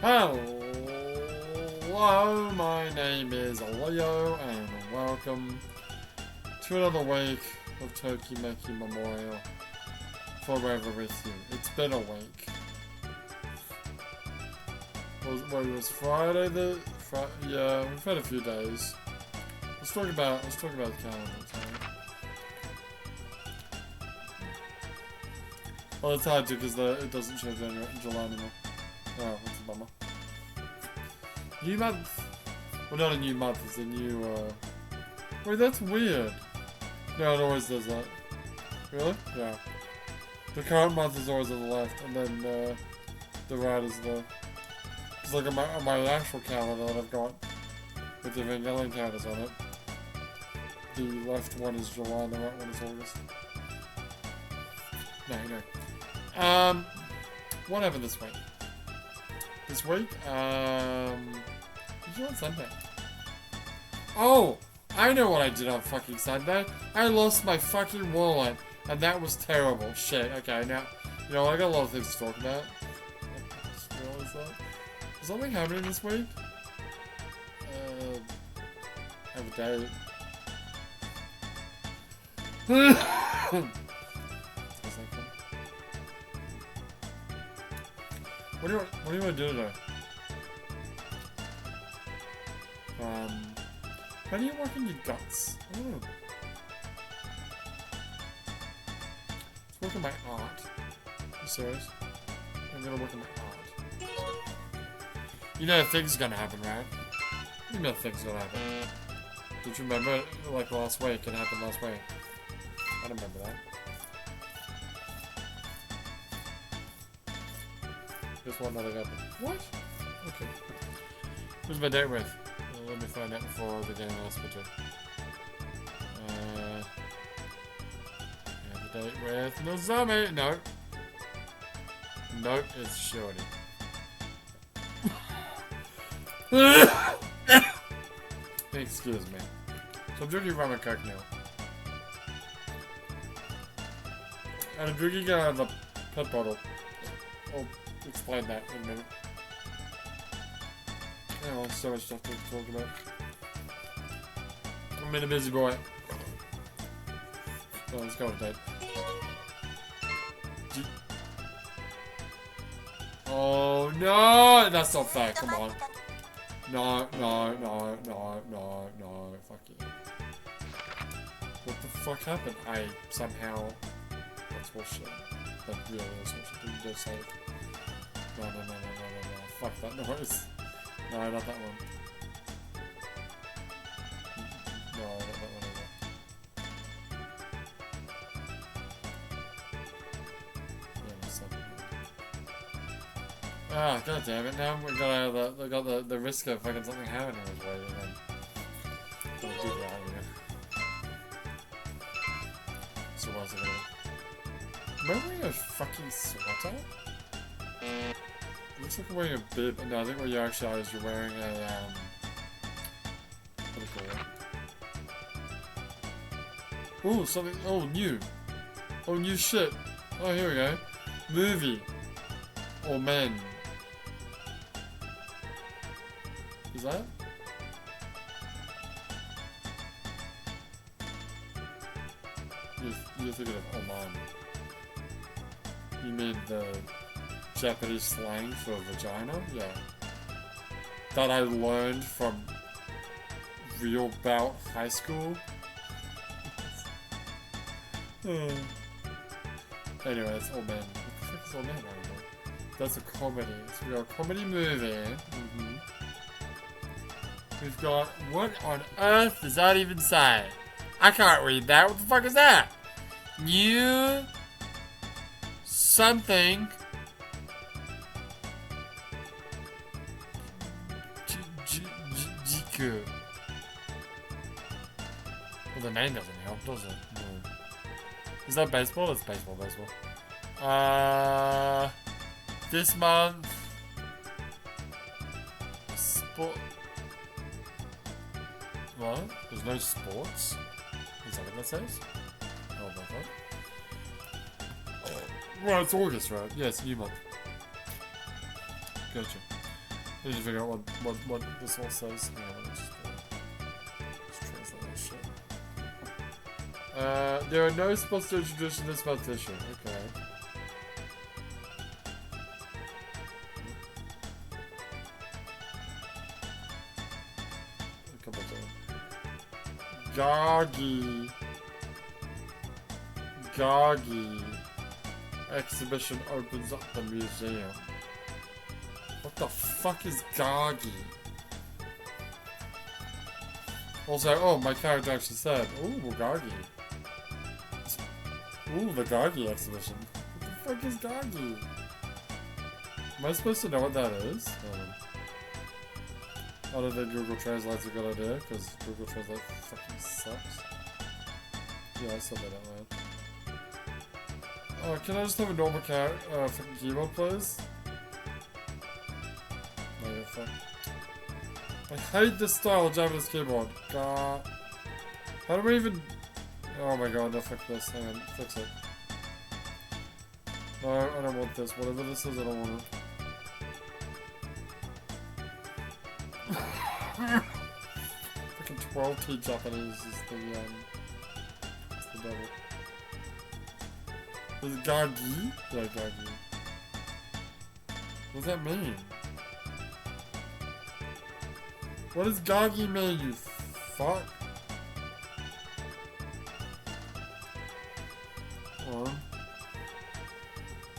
Hello, my name is Leo, and welcome to another week of Tokimeki Memorial forever with you. It's been a week. It was Friday yeah, we've had a few days. Let's talk about the calendar, right? Well, it's hard to because it doesn't show July anymore. Oh, that's a bummer. New month. Well, not a new month. It's a new. Wait, that's weird. No, it always does that. Really? Yeah. The current month is always on the left, and then the right is the. Because like on my actual calendar that I've got with the Evangelion calendars on it, the left one is July and the right one is August. No. What happened this week? This week, what did you do on Sunday? Oh, I know what I did on fucking Sunday. I lost my fucking wallet, and that was terrible. Shit. Okay, now, you know, I got a lot of things to talk about. I just realized that. Is something happening this week? I have a date. What do you want to do today? How do you work in your guts? I don't know. Let's work on my art. Are you serious? I'm gonna work on my art. You know things are gonna happen, right? You know things are gonna happen. Did you remember, like last week? It happened last week. I don't remember that. Just one nothing happened. What? Okay. Who's my date with? Let me find out before the game last picture. Yeah, the date with Nozomi. No. Nope, it's Shorty. Excuse me. So I'm drinking rum and coke now. And I'm drinking the pet bottle. I'll explain that in a minute. Oh, so much stuff to talk about. I'm in a busy boy. Oh, let's go with that. Oh no! That's not fair, come on. No. Fuck you. What the fuck happened? I somehow. That's bullshit. That really is bullshit. You just say. No. Fuck that noise. No, not that one. No, not that one either. Yeah, no, second. Ah, god damn it! Now we got the risk of fucking something happening this way, and then gotta do that again. So what's it gonna? Am I wearing a fucking sweater? Looks like I'm wearing a bib. No, I think what you actually are is you're wearing a, what do you call it? Ooh, something, oh, new. Oh, new shit. Oh, here we go. Movie. Or men. Is that? You're thinking of Oman. You mean the Japanese slang for vagina? Yeah. That I learned from Real Bout High School. Anyway, it's All Men. What the fuck is All Men right now? That's a comedy. So we got a comedy movie. We've got, what on earth does that even say? I can't read that. What the fuck is that? New something. Jiku. Well, the name doesn't help, does it? No. Is that baseball? It's baseball. This month. Sport. What? There's no sports? Is that what that says? Oh, my God. Well, it's August, right? Yeah, it's a new month. Gotcha. I need to figure out what this all says. Hang on, let's just translate that shit. There are no supposed to introduce in this petition. Okay. Come back to it. Gagi exhibition opens up the museum. What the fuck is Gagi? Also, oh, my character actually said, ooh, Gagi. Ooh, the Gagi exhibition. What the fuck is Gagi? Am I supposed to know what that is? I don't think Google Translate's a good idea, because Google Translate fucking sucks. Yeah, I said that out loud. Oh, can I just have a normal fucking keyboard, please? No, fuck. I hate this style of Japanese keyboard. God. How do we even... Oh my god, no, fuck this. Hang on, fix it. No, I don't want this. Whatever this is, I don't want it. Fucking 12T Japanese is the devil. Is it Gagi? Yeah, Gagi. What does that mean? What does Gagi mean, you fuck? On.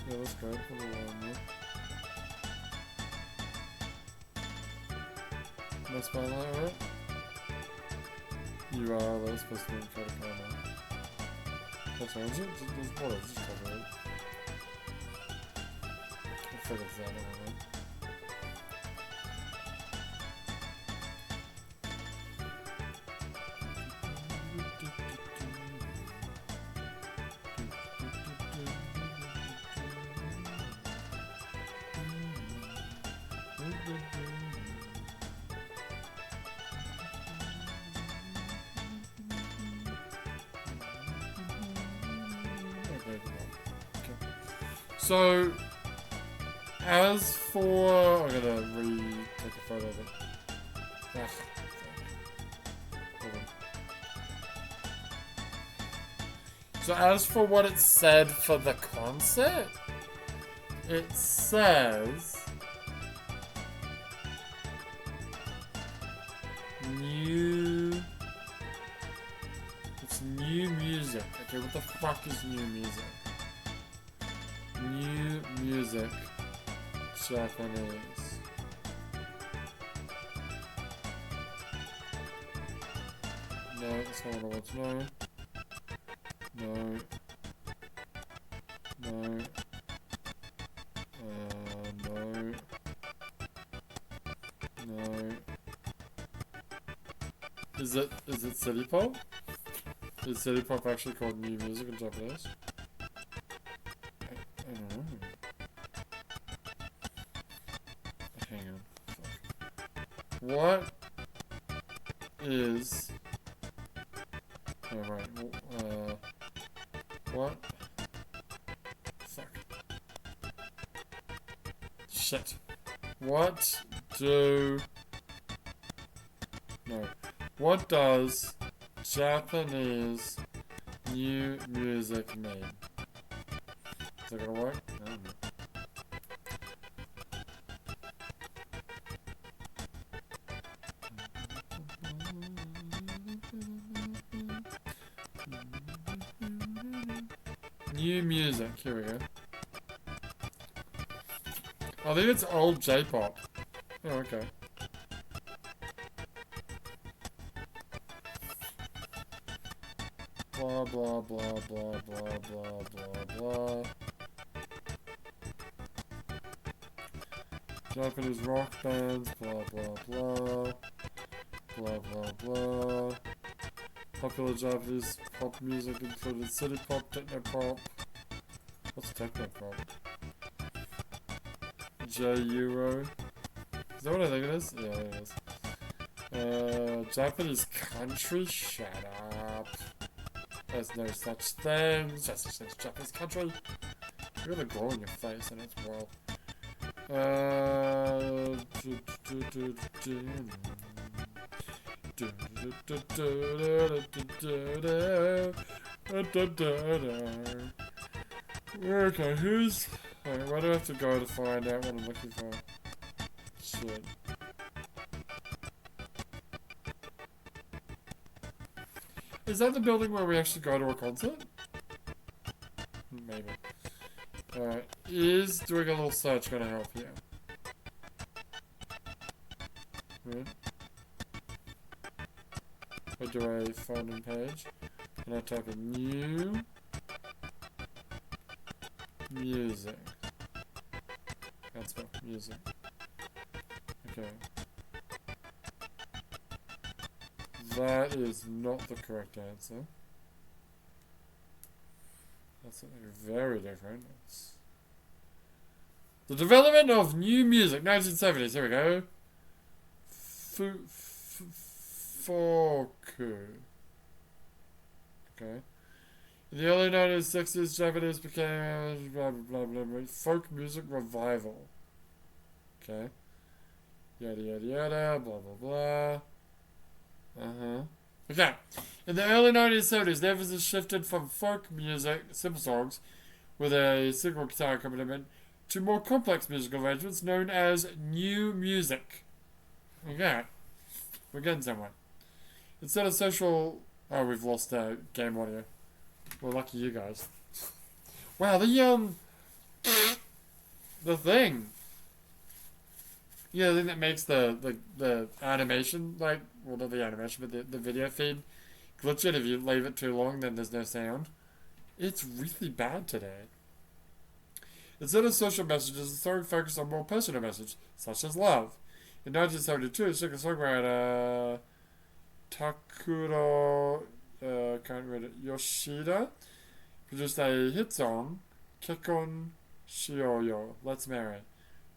Yeah, that's good. Put it on there. Am I spelling that right? You are, that's supposed to be katakana. That's right, just what is just cover it. I figured that out, right? So, as for... I'm gonna take a photo of it. Ah, hold on. So as for what it said for the concert, it says... It's new music. Okay, what the fuck is new music? New music, Japanese. No, that's not what I want to know. No. No. No. No. Is it city pop? Is city pop actually called new music in Japanese? Hang on. What is... Oh, right. What? Fuck. Shit. What do... No. What does Japanese new music mean? Is that gonna work? I don't know. New music, here we go. I think it's old J-pop. Oh, okay. Blah, blah, blah, blah, blah, blah, blah, blah. Japanese rock bands, blah, blah, blah. Blah, blah, blah. Popular Japanese pop music included city pop, techno pop. What's techno pop? J-Euro. Is that what I think it is? Yeah, it is. Japanese country? Shut up. There's no such thing. There's no such thing as Japanese country. You're gonna glow in your face and it's wild. Okay, who's... Alright, where do I have to go to find out what I'm looking for? Shit. Is that the building where we actually go to a concert? Maybe. Alright, is doing a little search gonna help here? Right. I do a phone page, and I type in new music. That's what music. Okay. That is not the correct answer. That's something very different. It's the development of new music, 1970s. Here we go. Folk. Okay. In the early 1960s, Japanese became blah blah blah blah. Folk music revival. Okay. Yada yada yada. Blah blah blah. Okay. In the early 1970s, the emphasis shifted from folk music, simple songs, with a single guitar accompaniment, to more complex musical arrangements known as new music. Okay. We're getting somewhere. Instead of social... Oh, we've lost game audio. Well, lucky you guys. Wow, the thing. Yeah, the thing that makes the animation, like... Well, not the animation, but the video feed glitch it. If you leave it too long, then there's no sound. It's really bad today. Instead of social messages, the song focused on more personal messages, such as love. In 1972, singer-songwriter Takuro can't read it, Yoshida produced a hit song, Kekkon Shioyo, Let's Marry,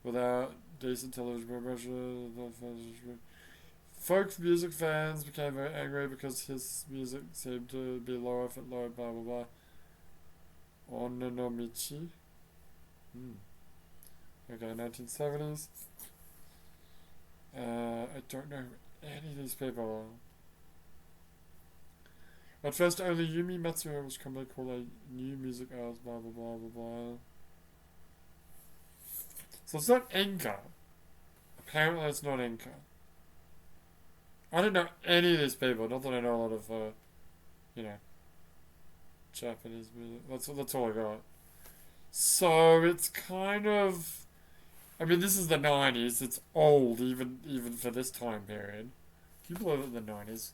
without decent television promotion. Folk music fans became very angry because his music seemed to be low effort, low, blah blah blah. Ononomichi. Okay, 1970s. I don't know who any of these people are. At first, only Yumi Matsuo was commonly called a new music artist, blah blah blah blah blah. So it's not Enka. Apparently it's not Enka. I don't know any of these people, not that I know a lot of, you know, Japanese music. That's all I got. So it's kind of... I mean, this is the 90s. It's old, even for this time period. Can you believe that the 90s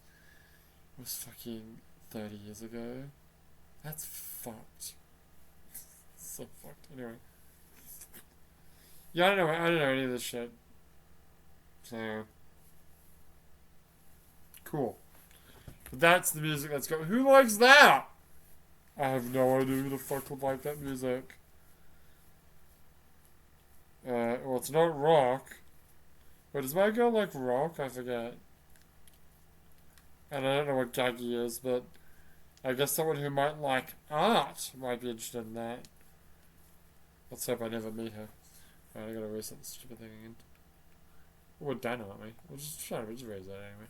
was fucking 30 years ago? That's fucked. So fucked. Anyway. Yeah, I don't know any of this shit. So... Cool. But that's the music that's going... Who likes that? I have no idea who the fuck would like that music. Well, it's not rock. But does my girl like rock? I forget. And I don't know what Gaggy is, but I guess someone who might like art might be interested in that. Let's hope I never meet her. Alright, I gotta reset this stupid thing again. We're done, aren't we? We'll just try to raise that anyway.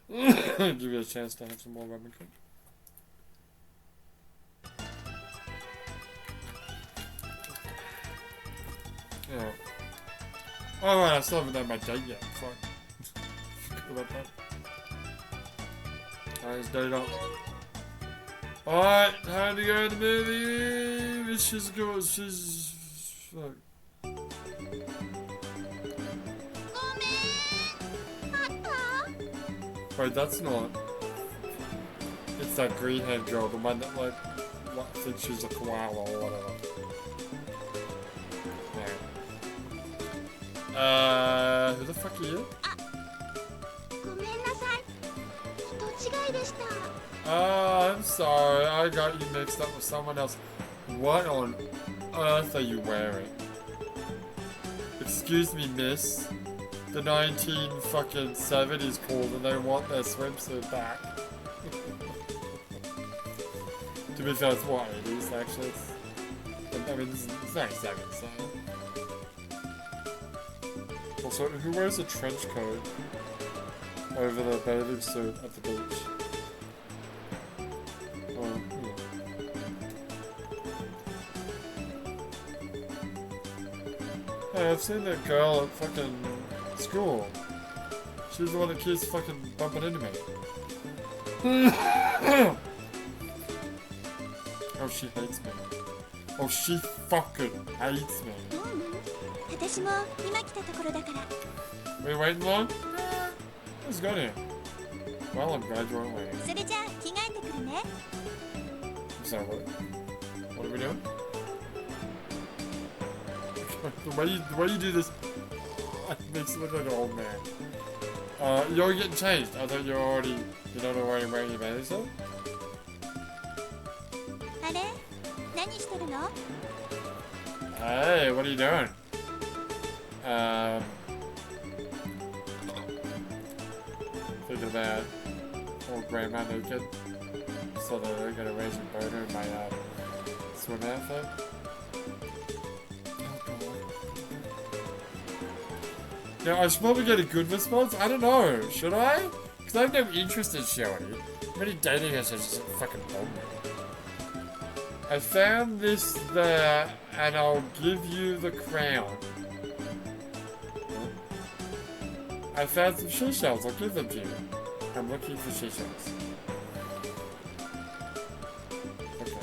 Okay. Give you a chance to have some more ramen cook. Yeah. Oh right, I still haven't done my date yet. Fuck. Forgot about that. Alright, let's date up. Alright, time to go to the movie. She's good. She's... Fuck. Wait, that's not... It's that green-haired girl, the one that, like thinks she's a koala or whatever. Yeah. Who the fuck are you? I'm sorry, I got you mixed up with someone else. What on earth are you wearing? Excuse me, miss. The 1970s called and they want their swimsuit back. To be fair, it's what, 80s actually? I mean, it's 97, so... Also, who wears a trench coat over their bathing suit at the beach? Hey, I've seen that girl at fucking school. She's the one that keeps fucking bumping into me. Oh, she hates me. Oh, she fucking hates me. Are you waiting long? Let's go there. Well, I'm glad you weren't waiting. I'm sorry, what are we doing? the way you do this makes it look like an old man. You're getting changed. I thought you don't know where you're wearing your bathing suit? Hey, what are you doing? Thinking about old grandma naked, so that they're gonna raise a boner in my swim outfit. Now, I should probably get a good response. I don't know. Should I? Because I have no interest in Shorty. Many dating has just fucking bombed me. I found this there, and I'll give you the crown. I found some seashells. I'll give them to you. I'm looking for seashells. Okay.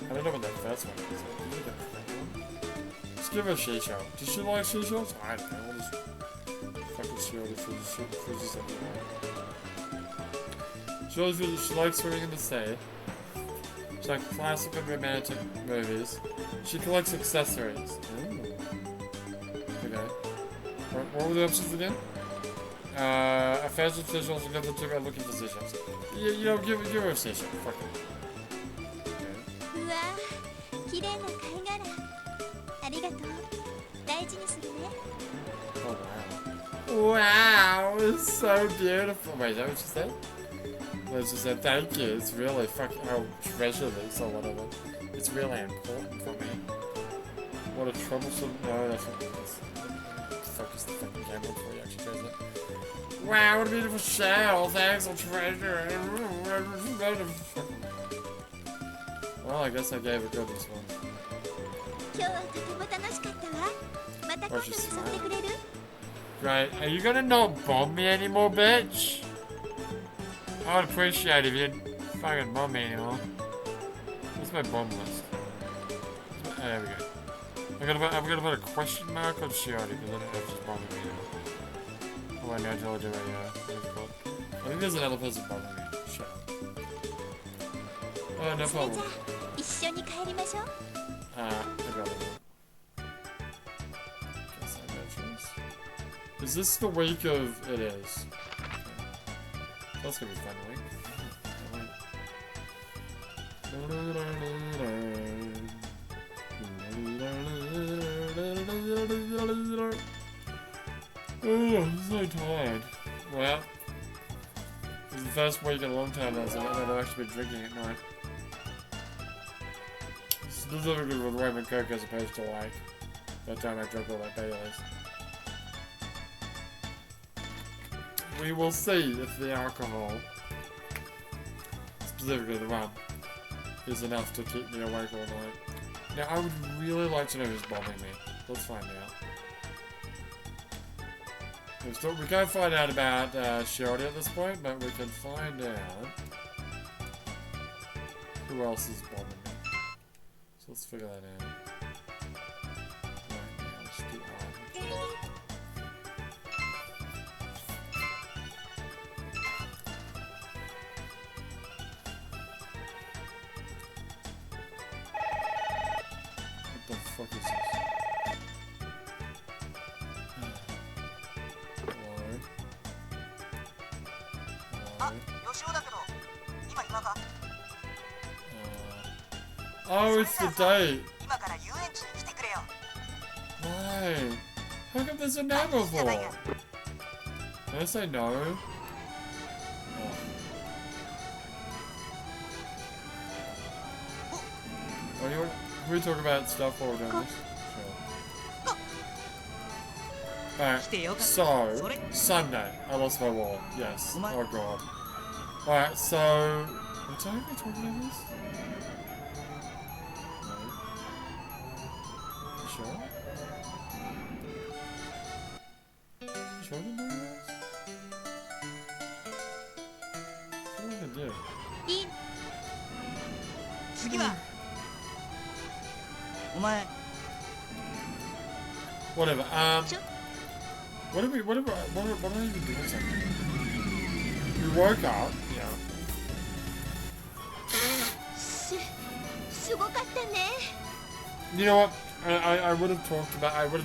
I don't know what that first one is. I'll give you the crown. Let's give her a seashell. Does she like seashells? I don't know. I'll just fucking Shorty freezes everywhere. She likes swimming in the sea. She likes classic and romantic movies. She collects accessories. Ooh. Okay. What were the options again? A fashion seashells, another two are looking for seashells. You know, give her a seashell. Fuck it. Oh wow. Wow, it's so beautiful. Wait, is that what you said? Let's just say thank you. It's really fucking, I'll treasure this or whatever. It's really important for me. What a troublesome, no, that's not this. Focus the fucking camera before you actually treasure it. Wow, what a beautiful shell. Thanks, I'll treasure it. Well, I guess I gave it good this one. Oh, she's smiling. Right, are you gonna not bomb me anymore, bitch? I would appreciate it if you didn't fucking bomb me anymore. What's my bomb list? Oh, there we go. I'm gonna put a question mark on Shiori because I don't know if she's bombing me anymore. Oh, I know, told you I think there's another person bombing me. Shut up. Oh, no problem. I got it. Guess I have no choice. Is this the week of... It is. That's gonna be fun, week. Oh, I'm so tired. Well, this is the first week in a long time that I've actually been drinking at night. Specifically with rum and coke as opposed to like that time I drank all that Baileys. We will see if the alcohol, specifically the rum, is enough to keep me awake all night. Now, I would really like to know who's bombing me. Let's find out. We can't find out about Shorty at this point, but we can find out who else is bombing me. So let's figure that out. Right now, let's do what the fuck is this? Oh, it's the date. Why? How come there's a no before? Did I say no? Oh. Can we talk about stuff while we're doing this? Sure. Alright, so, Sunday. I lost my wallet. Yes. Oh god. Alright, so... What time are we talking about this? No. You sure? You sure I didn't do this? What am I gonna do? Whatever, what did I even do something? We woke up, yeah. You know what? I would have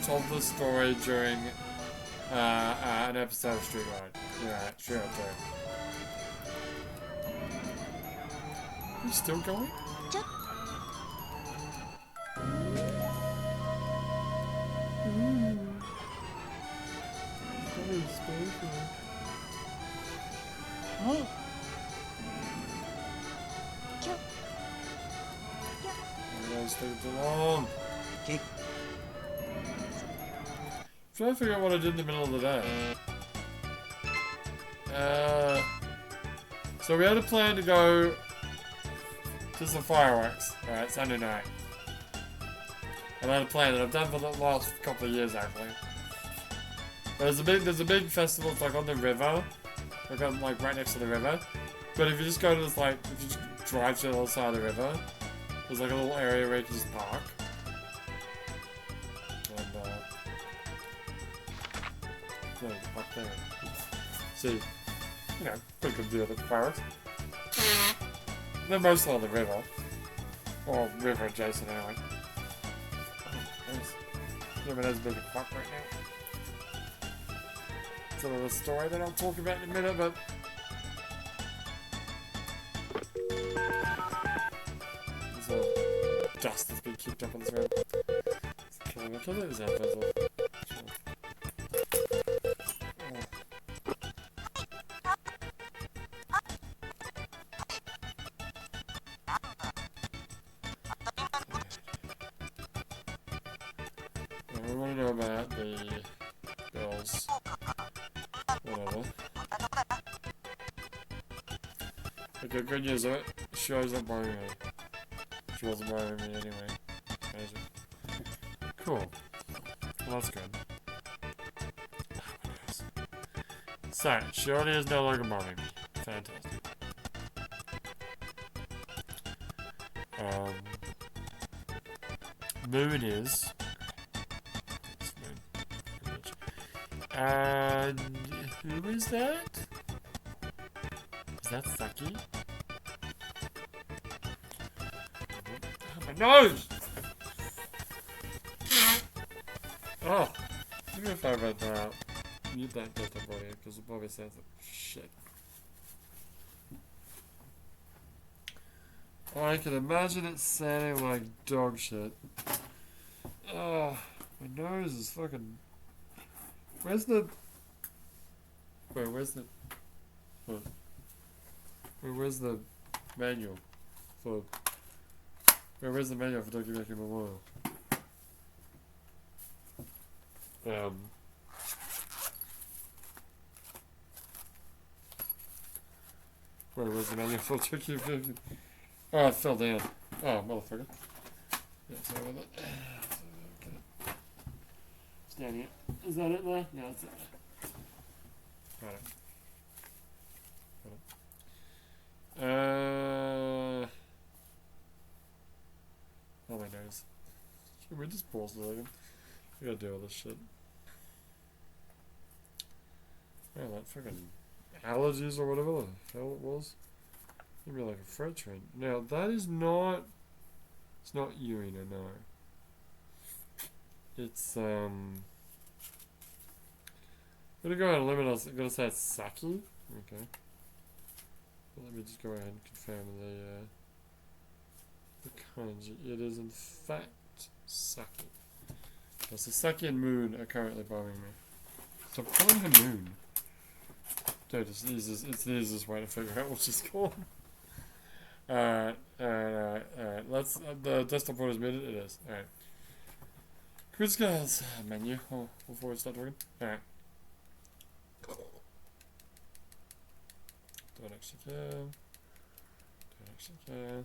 told this story during an episode of Street Ride. You're right, sure I'll do. Are you still going? Too long. Trying to figure out what I did in the middle of the day. So we had a plan to go to some fireworks, alright, Sunday night. And I had a plan that I've done for the last couple of years actually. There's a big festival, it's like on the river. Like right next to the river. But if you just go to this if you just drive to the other side of the river, there's like a little area where you can just park. And, yeah, you can park there. See, you know, pretty good view of the fireworks. They're mostly on the river. Or river adjacent anyway. Oh, nice. Yeah, there's a big fuck right now. It's another story that I'll talk about in a minute, but... Dust has been kicked up on this road. It's killing me. Kill those headphones off. We want to know about the girls. Whatever. Okay, good news of it. She wasn't borrowing me. She wasn't borrowing me anyway. Cool. Well, that's good. So, Shorty is no longer borrowing me. Fantastic. Moon is. And who is that? Is that Saki? My nose! Oh! Let me find out that. Mute that data body because it probably sounds like shit. I can imagine it sounding like dog shit. Oh, my nose is fucking. Where's the. Wait, where's the. Wait, where's the manual for. Where's the manual for Tokimeki Memorial? Where's the manual for Tokimeki? Oh, it fell down. Oh, motherfucker. Yeah, sorry about that. Okay. It's down here. Is that it there? No, that's it. Got it. Oh, my nose. Should we just pause a second? We gotta deal with this shit. Oh, that fucking allergies or whatever the hell it was. Maybe like a freight train. Now, that is not... It's not Urina, no. It's, I'm gonna go ahead and limit us. I'm gonna say it's Saki. Okay. Well, let me just go ahead and confirm the kanji. It is in fact Saki. So Saki and Moon are currently bothering me. So I'm calling her Moon. Dude, it's the easiest way to figure out what she's called. Alright. Let's, the desktop port is muted? It is. Alright. Who's guys menu? Oh, before we start talking. Alright. Don't actually care. Don't actually care.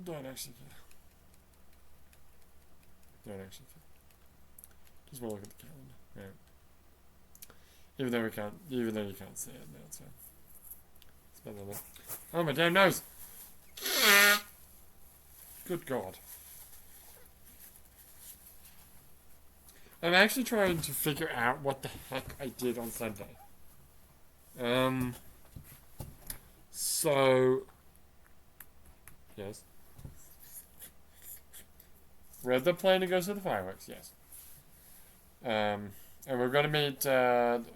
Don't actually care. Don't actually care. Just want to look at the calendar. Alright. Even though you can't see it, no, it's fine. It's better than that. Oh, my damn nose! Good God. I'm actually trying to figure out what the heck I did on Sunday. So... Yes. We're at the plane to go to the fireworks, yes. And we're going to meet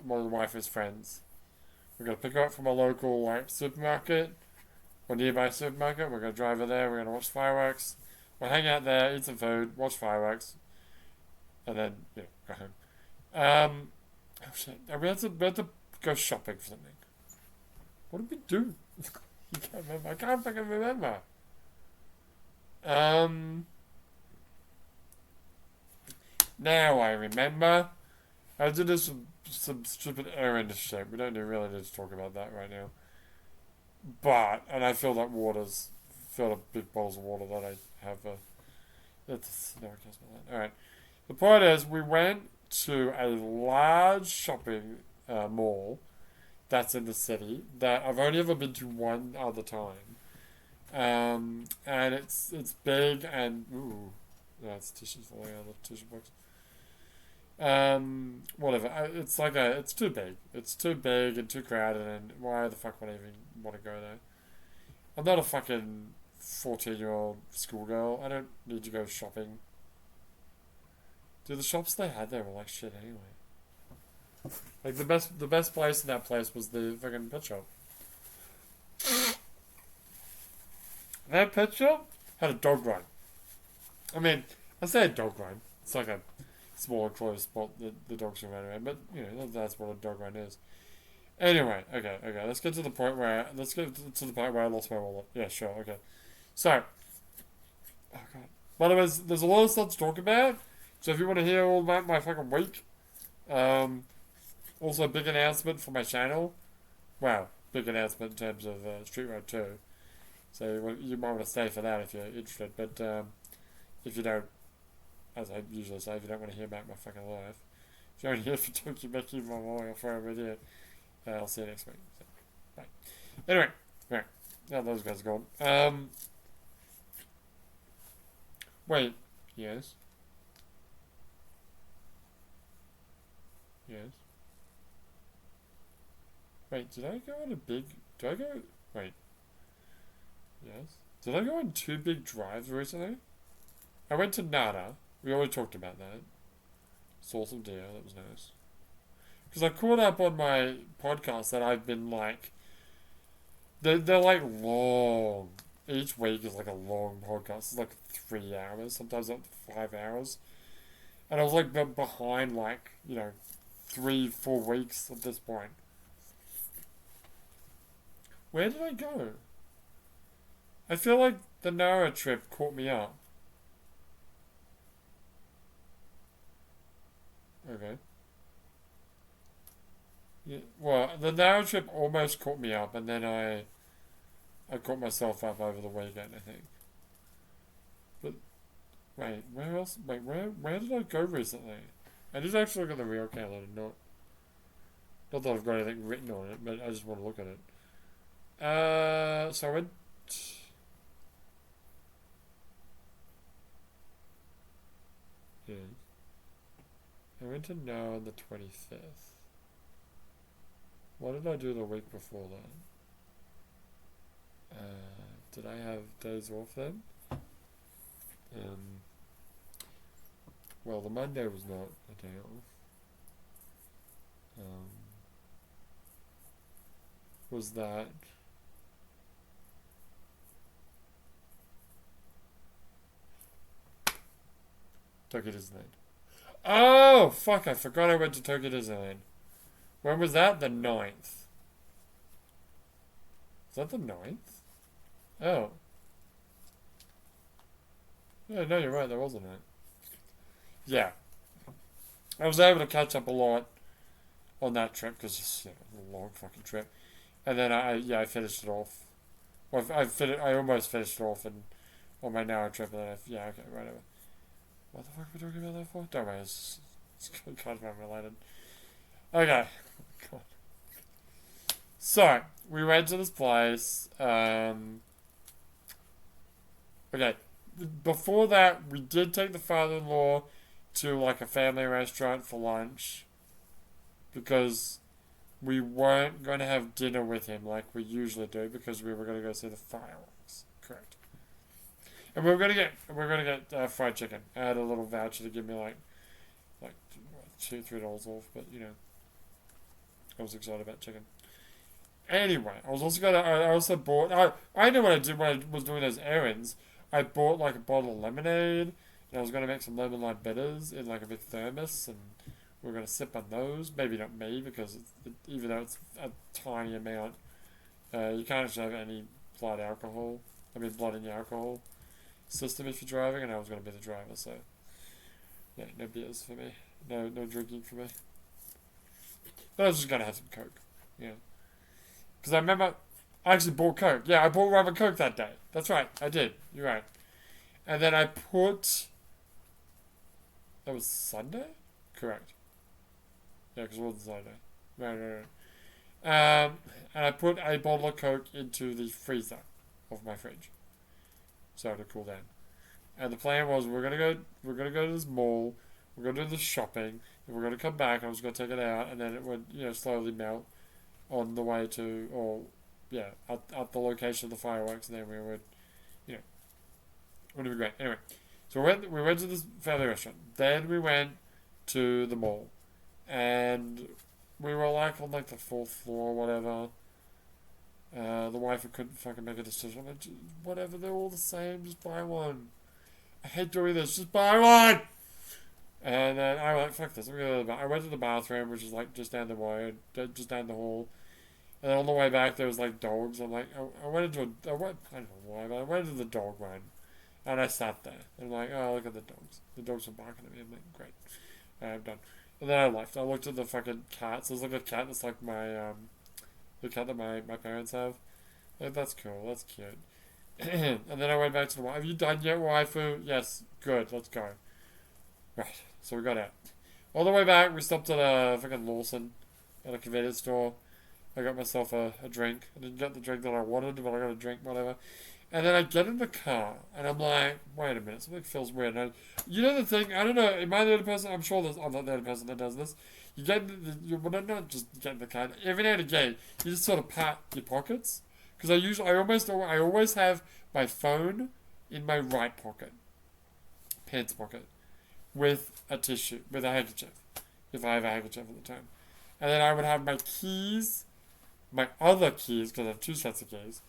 one of the wife's friends. We're going to pick her up from a local supermarket or nearby supermarket. We're going to drive her there. We're going to watch fireworks. We'll hang out there, eat some food, watch fireworks, and then go home. Oh shit! We had to go shopping for something. What did we do? You can't remember. I can't fucking remember. Now I remember. I did some stupid errand shit. We don't really need to talk about that right now. And I filled up big bowls of water that I have. Alright. The point is, we went to a large shopping mall that's in the city that I've only ever been to one other time. And it's big and that's tissues falling out of the tissue box. Whatever. It's too big. It's too big and too crowded, and why the fuck would I even want to go there? I'm not a fucking 14-year-old schoolgirl. I don't need to go shopping. Dude, the shops they had there were like shit anyway. Like the best place in that place was the fucking pet shop. That pet shop had a dog run. I mean, I say a dog run. It's like a small enclosed spot that the dogs can run around, but that's what a dog run is. Anyway, okay. Let's get to the point where I lost my wallet. Yeah, sure, okay. So, oh god. But there's a lot of stuff to talk about. So if you want to hear all about my fucking week, also a big announcement for my channel. Wow, big announcement in terms of Street Road 2. So you might want to stay for that if you're interested. But if you don't, as I usually say, if you don't want to hear about my fucking life, if you're only here for Tokimeki Memorial for a video, I'll see you next week. So, bye. Anyway, right. Now those guys are gone. Wait. Yes. Yes. Wait, did I go on wait. Yes. Did I go on 2 big drives recently? I went to Nada. We already talked about that. Saw some deer. That was nice. Because I caught up on my podcast that I've been like... They're like long. Each week is like a long podcast. It's like 3 hours. Sometimes up to 5 hours. And I was like behind 3-4 weeks at this point. Where did I go? I feel like the Nara trip caught me up. Okay. Yeah, well, the Nara trip almost caught me up, and then I caught myself up over the weekend, I think. But wait, where else? Wait, where did I go recently? I did actually look at the real calendar, not that I've got anything written on it, but I just want to look at it. So I went. Yeah. I went to Now on the 25th. What did I do the week before that? Did I have days off then? Well, the Monday was not a day off. Was that... Tokyo Disneyland. Oh, fuck, I forgot I went to Tokyo Disneyland. When was that? The 9th. Is that the 9th? Oh. Yeah, no, you're right. There wasn't it. Yeah, I was able to catch up a lot on that trip because it's a long fucking trip. And then I finished it off. Well, I almost finished it off on my now trip. And then okay, whatever. What the fuck are we talking about that for? Don't worry, it's kind of unrelated. Okay. God. So we went to this place. Okay. Before that, we did take the father-in-law to like a family restaurant for lunch because we weren't going to have dinner with him like we usually do because we were going to go see the fireworks. Correct. And we were going to get fried chicken. I had a little voucher to give me like $2-3 off, but I was excited about chicken. Anyway, I also bought. I know what I did when I was doing those errands. I bought like a bottle of lemonade, and I was gonna make some lemon lime bitters in like a big thermos, and we're gonna sip on those. Maybe not me because even though it's a tiny amount, you can't actually have any blood in your alcohol system if you're driving, and I was gonna be the driver, so yeah, no beers for me, no drinking for me. But I was just gonna have some Coke, yeah. Because I remember I actually bought Coke. Yeah, I bought rum and Coke that day. That's right, I did. You're right. And then I put... That was Sunday? Correct. Yeah, because it wasn't Sunday. Right. And I put a bottle of Coke into the freezer of my fridge. So to cool down. And the plan was we're gonna go to this mall, we're gonna do the shopping, and we're gonna come back and I was gonna take it out and then it would, slowly melt on the way to, at the location of the fireworks, and then we would, would be great. Anyway, so we went to this family restaurant. Then we went to the mall, and we were like on like the fourth floor or whatever. The wife couldn't fucking make a decision. I'm like, whatever, they're all the same. Just buy one. I hate doing this. Just buy one. And then I was like, fuck this. I went to the bathroom, which is like just down the way, just down the hall. And then on the way back, there was like dogs. I'm like, I went into I don't know why, but I went into the dog one. And I sat there. And I'm like, oh, look at the dogs. The dogs were barking at me. I'm like, great. I'm done. And then I left. I looked at the fucking cats. There's like a cat that's like the cat that my parents have. Like, that's cool. That's cute. And then I went back to the wife. Have you done yet, waifu? Yes. Good. Let's go. Right. So we got out. All the way back, we stopped at a fucking Lawson at a convenience store. I got myself a drink. I didn't get the drink that I wanted, but I got a drink, whatever. And then I get in the car, and I'm like, wait a minute, something feels weird. And the thing, I don't know, am I the only person? I'm sure I'm not the only person that does this. You get not just get in the car. Every now and again, you just sort of pat your pockets. Because I always have my phone in my right pocket, pants pocket, with a tissue, with a handkerchief, if I have a handkerchief at the time. And then I would have my keys, my other keys, because I have two sets of keys,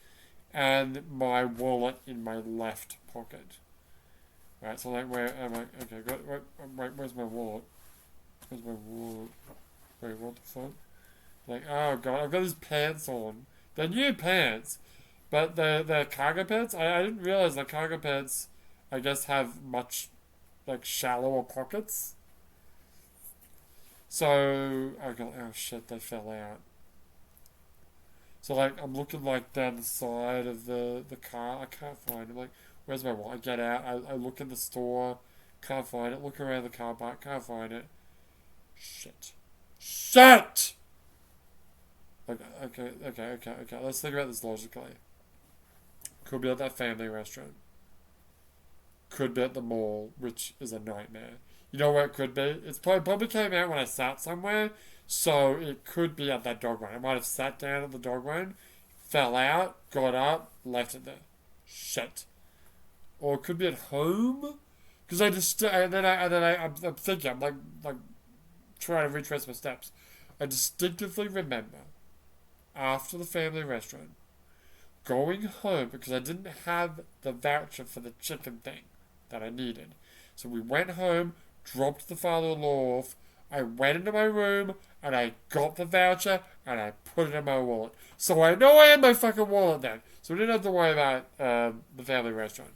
and my wallet in my left pocket. Right, so like where I'm like, okay, where's my wallet? Where's my wallet? Wait, what the fuck? Like, oh god, I've got these pants on. They're new pants, but they're cargo pants. I didn't realize that cargo pants, I guess, have much like shallower pockets. So I go, oh shit, they fell out. So like I'm looking like down the side of the car. I can't find it. I'm like, where's my wallet? I get out. I look in the store. Can't find it. Look around the car park. Can't find it. Shit. Like, okay. Let's think about this logically. Could be at that family restaurant. Could be at the mall, which is a nightmare. You know where it could be? It's probably came out when I sat somewhere. So it could be at that dog run. I might have sat down at the dog run, fell out, got up, left it there. Shit. Or it could be at home, because I'm thinking, I'm like trying to retrace my steps. I distinctively remember after the family restaurant going home because I didn't have the voucher for the chicken thing that I needed. So we went home, dropped the father-in-law off. I went into my room and I got the voucher and I put it in my wallet. So I know I had my fucking wallet then. So we didn't have to worry about the family restaurant.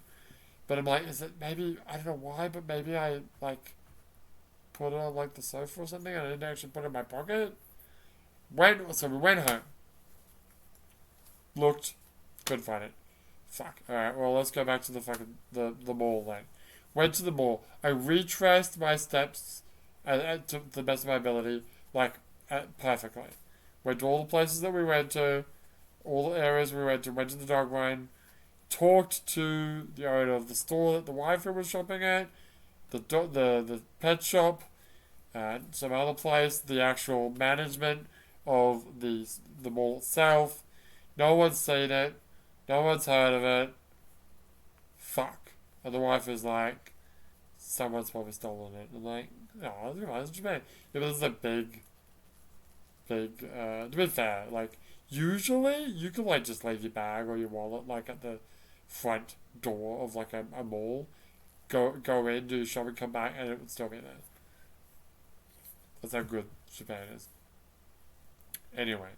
But I'm like, is it maybe, I don't know why, but maybe I, like, put it on, like, the sofa or something, and I didn't actually put it in my pocket. So we went home. Looked. Couldn't find it. Fuck. Alright, well, let's go back to the fucking, the mall then. Went to the mall. I retraced my steps to the best of my ability, like, perfectly. Went to all the places that we went to, all the areas we went to the dog run, talked to the owner of the store that the wife was shopping at, the pet shop, some other place, the actual management of the mall itself. No one's seen it. No one's heard of it. Fuck. And the wife is like, someone's probably stolen it. And I'm like, no, it's Japan. Yeah, but this is a big, to be fair, like, usually you can, like, just leave your bag or your wallet, like, at the front door of, like, a mall. Go in, do your shopping, come back, and it would still be there. That's how good Japan is. Anyway.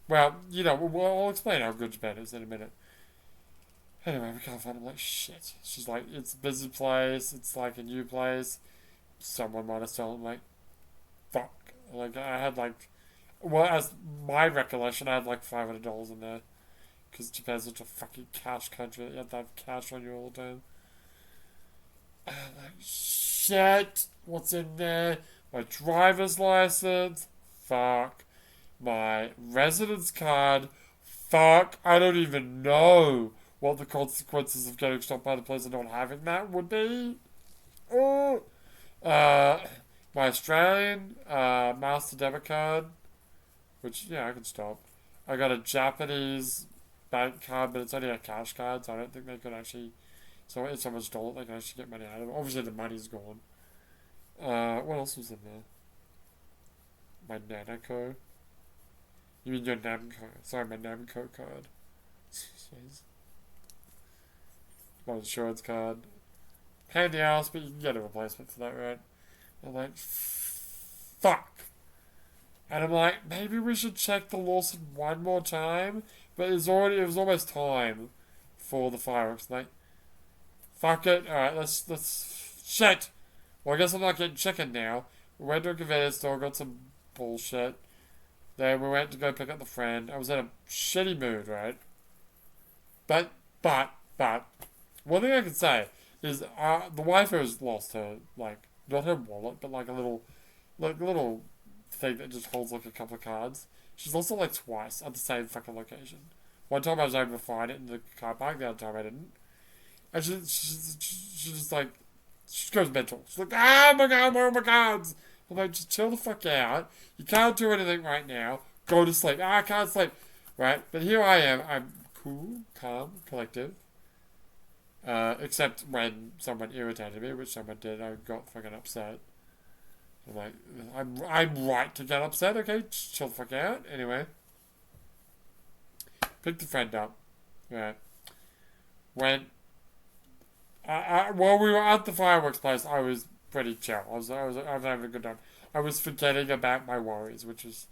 Well, I'll explain how good Japan is in a minute. Anyway, we can't find him. Like, shit. She's like, it's a busy place. It's like a new place. Someone might have stolen. Like, fuck. Like, I had like, well, as my recollection, I had like $500 in there. Because Japan's such a fucking cash country that you have to have cash on you all the time. And I'm like, shit. What's in there? My driver's license. Fuck. My residence card. Fuck. I don't even know what the consequences of getting stopped by the police and not having that would be. Oh. My Australian master debit card, which, yeah, I can stop. I got a Japanese bank card, but it's only a cash card, so I don't think they could actually. So if someone stole it, they can actually get money out of it. Obviously, the money's gone. What else was in there? My Nanako. You mean your Namco? Sorry, my Namco card. Jeez. My insurance card. Pain in the ass, but you can get a replacement for that, right? I'm like, fuck. And I'm like, maybe we should check the lawsuit one more time. But it was almost time for the fireworks. Like, fuck it. Alright, let's, shit. Well, I guess I'm not getting chicken now. We went to a convenience store, got some bullshit. Then we went to go pick up the friend. I was in a shitty mood, right? But, one thing I can say is the wife has lost her, like, not her wallet, but like a little thing that just holds like a couple of cards. She's lost it like twice at the same fucking location. One time I was able to find it in the car park, the other time I didn't. And she just like, she goes mental. She's like, oh my god, where are my cards? I'm like, just chill the fuck out. You can't do anything right now. Go to sleep. I can't sleep. Right? But here I am. I'm cool, calm, collective. Except when someone irritated me, which someone did, I got fucking upset. I'm like, I'm right to get upset, okay? Just chill the fuck out. Anyway. Picked the friend up. Right. Went. While we were at the fireworks place, I was pretty chill. I was having a good time. I was forgetting about my worries, which is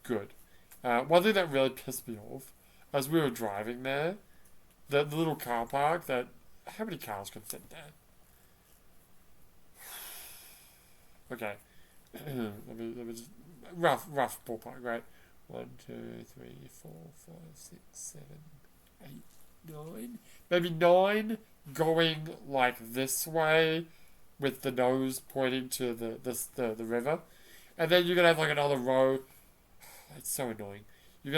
good. One thing that really pissed me off, as we were driving there, the little car park that, how many cars could fit there? Okay. let me just, rough ballpark, right? 1, 2, 3, 4, 5, 6, 7, 8, 9. Maybe 9 going like this way with the nose pointing to the river. And then you're gonna have like another row. It's so annoying. You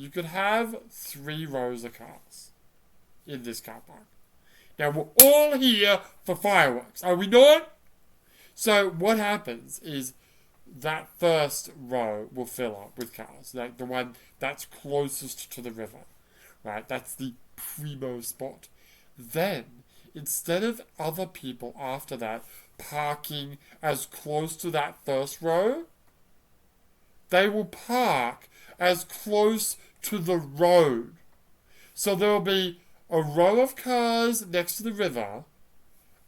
could have 3 rows of cars in this car park. Now we're all here for fireworks, are we not? So what happens is that first row will fill up with cars, like the one that's closest to the river, right? That's the primo spot. Then, instead of other people after that parking as close to that first row, they will park as close to the road. So there will be a row of cars next to the river,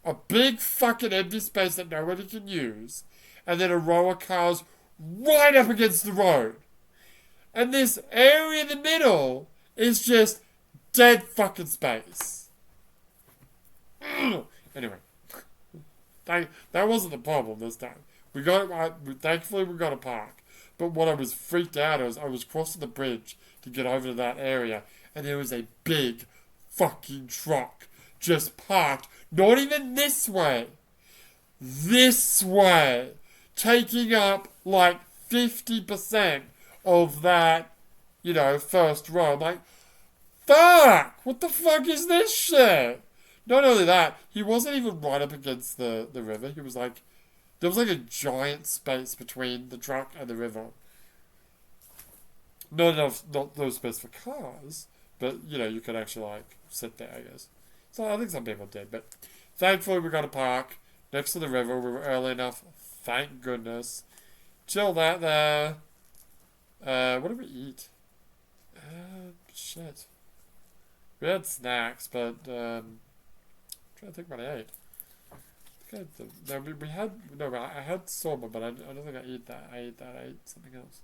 a big fucking empty space that nobody can use, and then a row of cars right up against the road. And this area in the middle is just dead fucking space. Anyway, that wasn't the problem this time. Thankfully we got a park. But what I was freaked out is I was crossing the bridge to get over to that area, and there was a big fucking truck just parked, not even this way, taking up like 50% of that, first row. I'm like, fuck! What the fuck is this shit? Not only that, he wasn't even right up against the river. He was like, there was like a giant space between the truck and the river. Not no space for cars, but you could actually like sit there, I guess. So I think some people did, but thankfully we got a park next to the river. We were early enough, thank goodness. Chilled out there. What did we eat? Shit. We had snacks, but I'm trying to think what I ate. I had soba, but I don't think I ate that. I ate something else.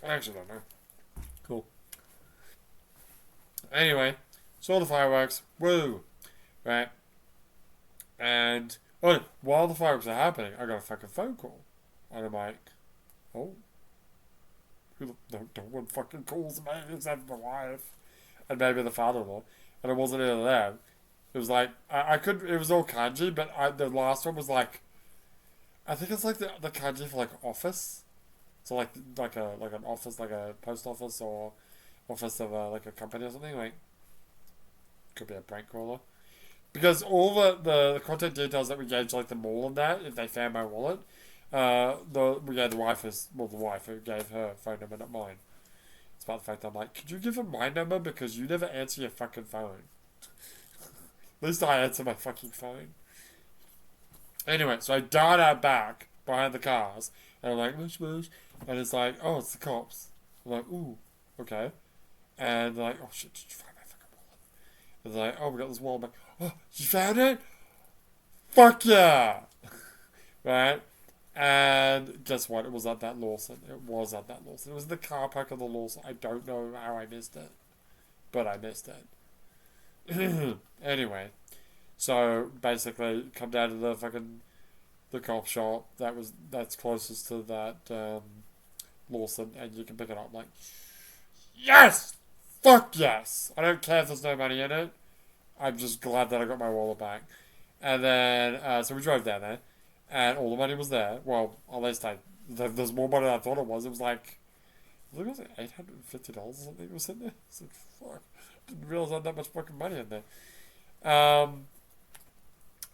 I actually don't know. Cool. Anyway, saw the fireworks. Woo! Right. And, while the fireworks are happening, I got a fucking phone call. And I'm like, oh. No one fucking calls me except my wife. And maybe the father-in-law. And it wasn't either of them. It was like, it was all kanji, but the last one was like, I think it's like the kanji for like office. So like an office, like a post office or office of like a company or something. Like, could be a prank caller. Because all the contact details that we gave to like the mall and that, if they found my wallet, the wife who gave her phone number, not mine. It's about the fact that I'm like, could you give her my number because you never answer your fucking phone. At least I answer my fucking phone. Anyway, so I dart out back behind the cars, and I'm like, whoosh whoosh, and it's like, oh, it's the cops. I'm like, ooh, okay. And they're like, oh shit, did you find my fucking wallet? And they're like, oh, we got this wallet. I'm like, oh, you found it? Fuck yeah! Right? And guess what? It was at that Lawson. It was at that Lawson. It was in the car park of the Lawson. I don't know how I missed it, but I missed it. Anyway, so basically, come down to the cop shop that's closest to that Lawson, and you can pick it up. I'm like, yes, fuck yes. I don't care if there's no money in it. I'm just glad that I got my wallet back. And then so we drove down there. And all the money was there. Well, at least there's more money than I thought it was. It was like, I think it was like $850 or something. It was in there. It's like, fuck. Didn't realize I had that much fucking money in there.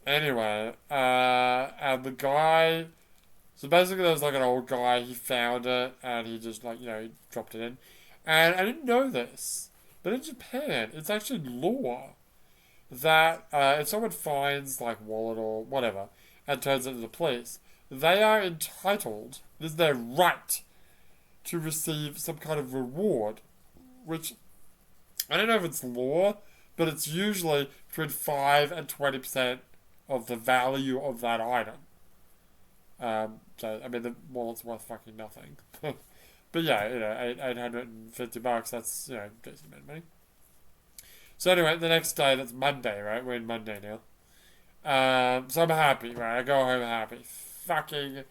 Anyway, and the guy, so basically there was like an old guy, he found it, and he just like, he dropped it in. And I didn't know this, but in Japan, it's actually law that if someone finds like wallet or whatever, and turns it into the police, they are entitled, it is their right to receive some kind of reward, which, I don't know if it's law, but it's usually between 5 and 20% of the value of that item. So, I mean, the wallet's worth fucking nothing. But yeah, $850, that's, decent amount of money. So anyway, the next day, that's Monday, right? We're in Monday now. So I'm happy, right? I go home happy. Fucking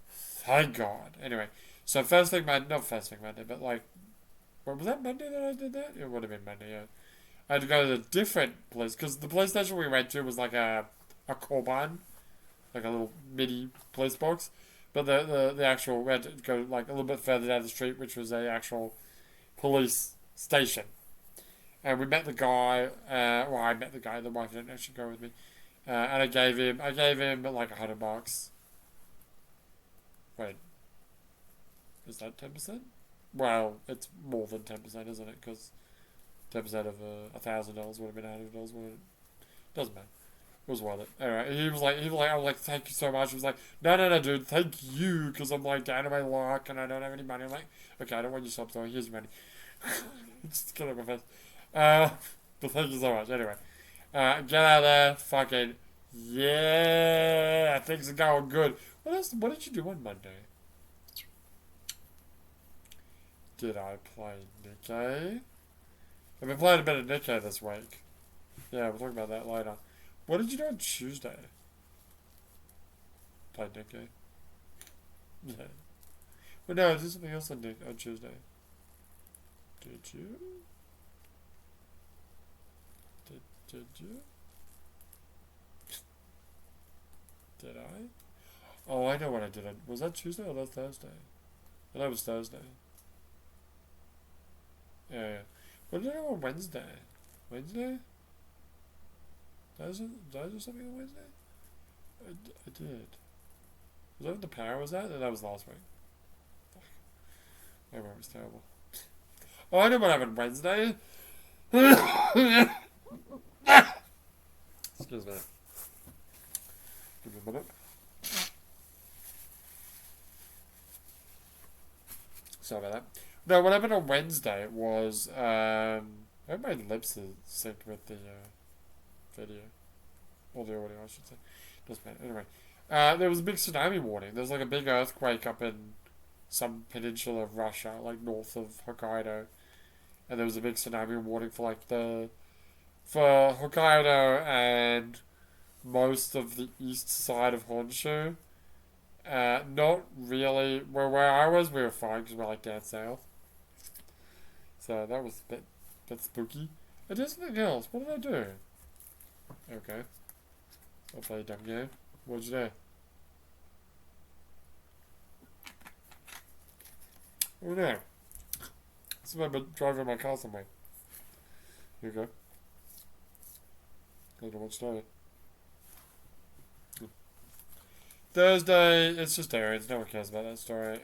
thank God. Anyway, so not first thing Monday, but like, was that Monday that I did that? It would have been Monday, yeah. I had to go to a different place, because the police station we went to was like a Koban, like a little mini police box. But the actual, we had to go like a little bit further down the street, which was a actual police station. And we met the guy, I met the guy, the wife didn't actually go with me. And I gave him like $100. Wait, is that 10%? Well, it's more than 10%, isn't it? Because 10% of $1,000 would have been $100. Doesn't matter. It was worth it. Anyway, he was like, I was like, thank you so much. He was like, no, dude, thank you, because I'm like down to my luck and I don't have any money. I'm like, okay, I don't want your stop, so here's your money. Just get out of my face. But thank you so much. Anyway. Get out of there, fucking, yeah, things are going good. What did you do on Monday? Did I play Nikkei? I've been playing a bit of Nikkei this week. Yeah, we'll talk about that later. What did you do on Tuesday? Played Nikkei. Yeah. But no, I did something else on Tuesday. Did you? Did you? Did I? Oh, I know what I did. Was that Tuesday or that Thursday? I know it was Thursday. Yeah. What did I do on Wednesday? Wednesday? Did I do something on Wednesday? I did. Was that what the power was at? No, that was last week. Fuck. My memory was terrible. Oh, I know what happened Wednesday. Excuse me. Give me a minute. Sorry about that. No, what happened on Wednesday was I hope my lips are synced with the video. Or the audio, I should say. Doesn't matter. Anyway. There was a big tsunami warning. There was like a big earthquake up in some peninsula of Russia, like north of Hokkaido. And there was a big tsunami warning for like for Hokkaido and most of the east side of Honshu. Not really. Where I was, we were fine because we're like down south. So that was a bit spooky. I did something else. What did I do? Okay. I'll play a dumb game. What did you do? Oh no. This is I've been driving my car somewhere. Here you go. I don't know what story. Thursday, it's just errands. No one cares about that story.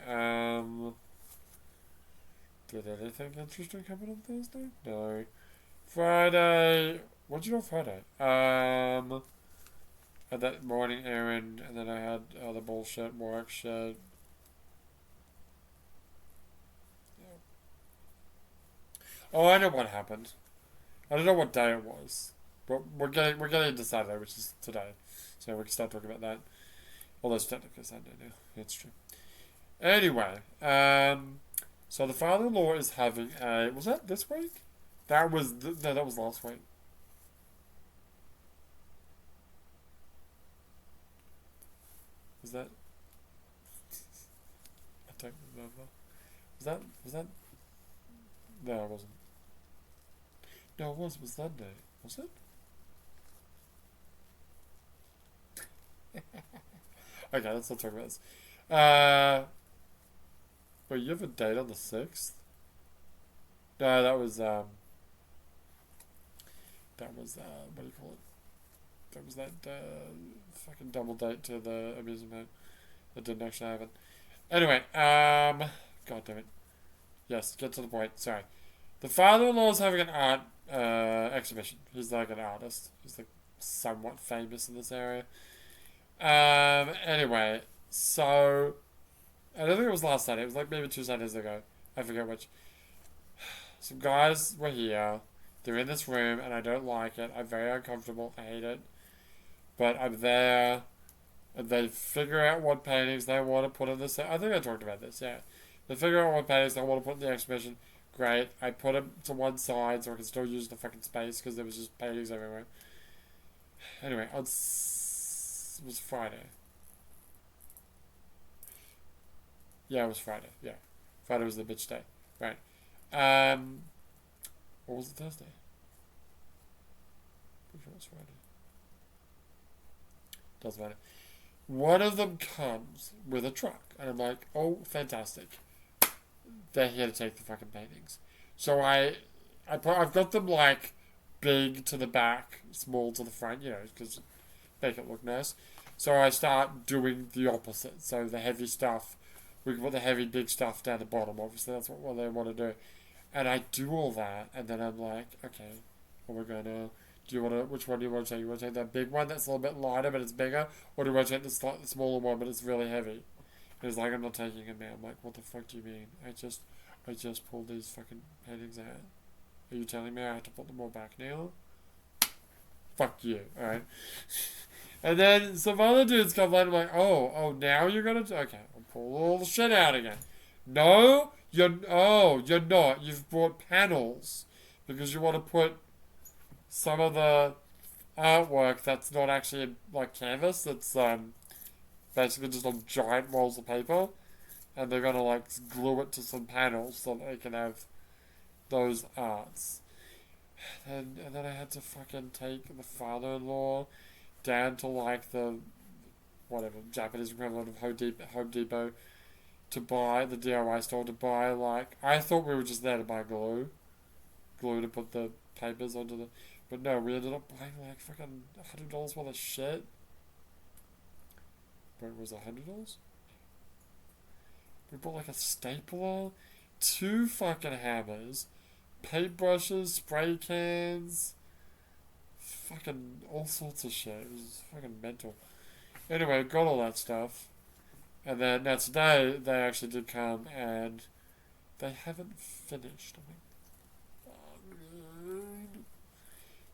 Did anything interesting happen on Thursday? No. Friday. What did you do on Friday? Had that morning errand, and then I had other bullshit, work shit. Yeah. Oh, I know what happened. I don't know what day it was, but we're getting into Saturday, which is today, so we can start talking about that. Although it's technically Sunday now, it's true. Anyway, so the father-in-law is having a. Was that this week? That was no, that was last week. Was that? I don't remember. Was that? No, it wasn't. No, it was. It was Sunday. Was it? Okay, let's not talk about this. Wait, you have a date on the 6th? No, that was what do you call it? That was that fucking double date to the amusement that didn't actually happen. Anyway, god damn it. Yes, get to the point. Sorry. The father-in-law is having an art exhibition. He's like an artist. He's like somewhat famous in this area. Anyway, so I don't think it was last Sunday. It was like maybe 2 Sundays ago. I forget which. Some guys were here. They're in this room, and I don't like it. I'm very uncomfortable. I hate it. But I'm there, and they figure out what paintings they want to put in this. I think I talked about this, yeah. They figure out what paintings they want to put in the exhibition. Great. I put them to one side so I can still use the fucking space because there was just paintings everywhere. Anyway, it was Friday. Yeah, it was Friday. Yeah. Friday was the bitch day. Right. Or was it Thursday? Pretty sure it was Friday. Doesn't matter. One of them comes with a truck. And I'm like, oh, fantastic. They're here to take the fucking paintings. So I've got them like big to the back, small to the front, you know, because make it look nice. So I start doing the opposite. So the heavy stuff, we can put the heavy big stuff down the bottom. Obviously, that's what they want to do. And I do all that, and then I'm like, okay, what we're gonna. Which one do you want to take? You want to take that big one that's a little bit lighter but it's bigger? Or do you want to take the slightly smaller one but it's really heavy? And he's like, I'm not taking it now. I'm like, what the fuck do you mean? I just pulled these fucking paintings out. Are you telling me I have to put them all back now? Fuck you, alright? And then some other dudes come later like, oh, now you're gonna okay, I'll pull all the shit out again. No, you're not. You've brought panels. because you want to put some of the artwork that's not actually in, like, canvas, that's basically just on giant rolls of paper, and they're gonna like glue it to some panels so that they can have those arts. And then I had to fucking take the father-in-law down to like the whatever Japanese equivalent of Home Depot to buy the DIY store to buy like I thought we were just there to buy glue to put the papers onto the, but no, we ended up buying like fucking $100 worth of shit. Wait, was it $100? We bought like a stapler, 2 fucking hammers, paintbrushes, spray cans, fucking all sorts of shit. It was fucking mental. Anyway, got all that stuff. And then now today they actually did come and they haven't finished. I mean,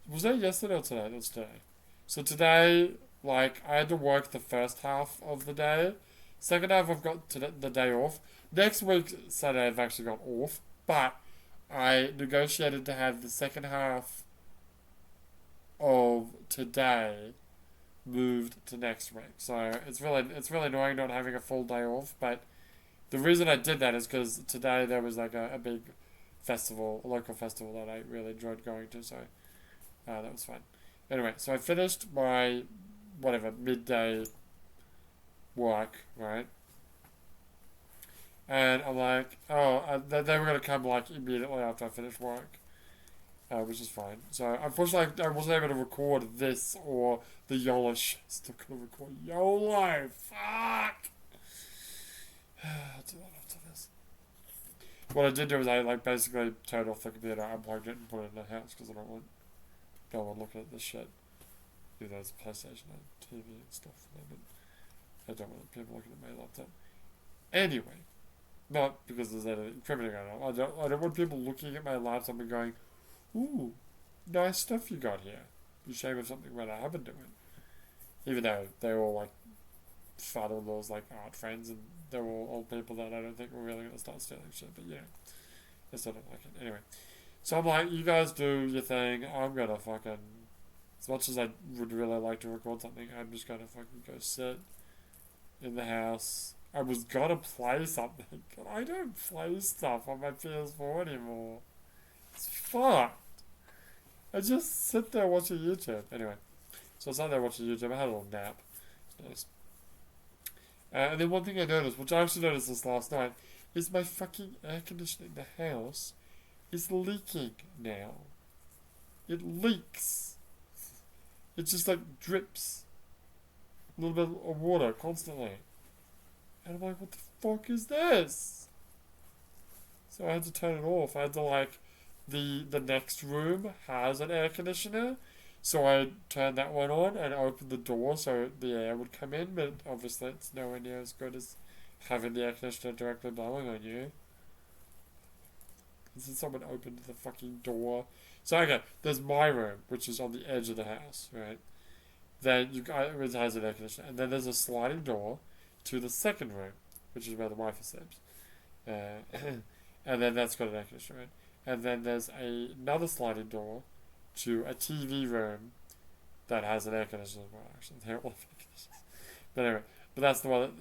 was that yesterday or today? That was today. So today, like, I had to work the first half of the day. Second half, I've got the day off. Next week, Saturday, I've actually got off. But I negotiated to have the second half of today moved to next week. So it's really annoying not having a full day off. But the reason I did that is because today there was like a big festival, a local festival that I really enjoyed going to. So that was fun. Anyway, so I finished my whatever midday work, right? And I'm like, oh, they were gonna come like immediately after I finished work, which is fine. So unfortunately, I wasn't able to record this or the YOLO shit. Still gonna record YOLO. Fuck. I'll do that after this. What I did do is I like basically turned off the computer, unplugged it, and put it in the house because I don't want no one looking at this shit. Even though it's a PlayStation and TV and stuff, but I don't want people looking at my laptop. Anyway, not because there's anything incriminating on it. I don't want people looking at my laptop and going, "Ooh, nice stuff you got here." Be ashamed of something that I haven't doing. Even though they're all like father-in-law's like art friends and they're all old people that I don't think we're really gonna start stealing shit. But yeah, I still don't like it. Anyway, so I'm like, you guys do your thing. I'm gonna fucking, as much as I would really like to record something, I'm just gonna fucking go sit in the house. I was gonna play something, but I don't play stuff on my PS4 anymore. It's fucked. I just sit there watching YouTube. Anyway, so I sat there watching YouTube. I had a little nap. It's nice. And then one thing I noticed, which I actually noticed this last night, is my fucking air conditioner in the house is leaking now. It leaks. It just like drips a little bit of water constantly. And I'm like, what the fuck is this? So I had to turn it off. I had to like, the next room has an air conditioner. So I turned that one on and opened the door so the air would come in. But obviously it's nowhere near as good as having the air conditioner directly blowing on you. Because then someone opened the fucking door. So okay, there's my room, which is on the edge of the house, right? Then it has an air conditioner. And then there's a sliding door to the second room, which is where the wife sleeps. And then that's got an air conditioner in. And then there's another sliding door to a TV room that has an air conditioner as well, actually. They're all air conditioners. But anyway, that's the one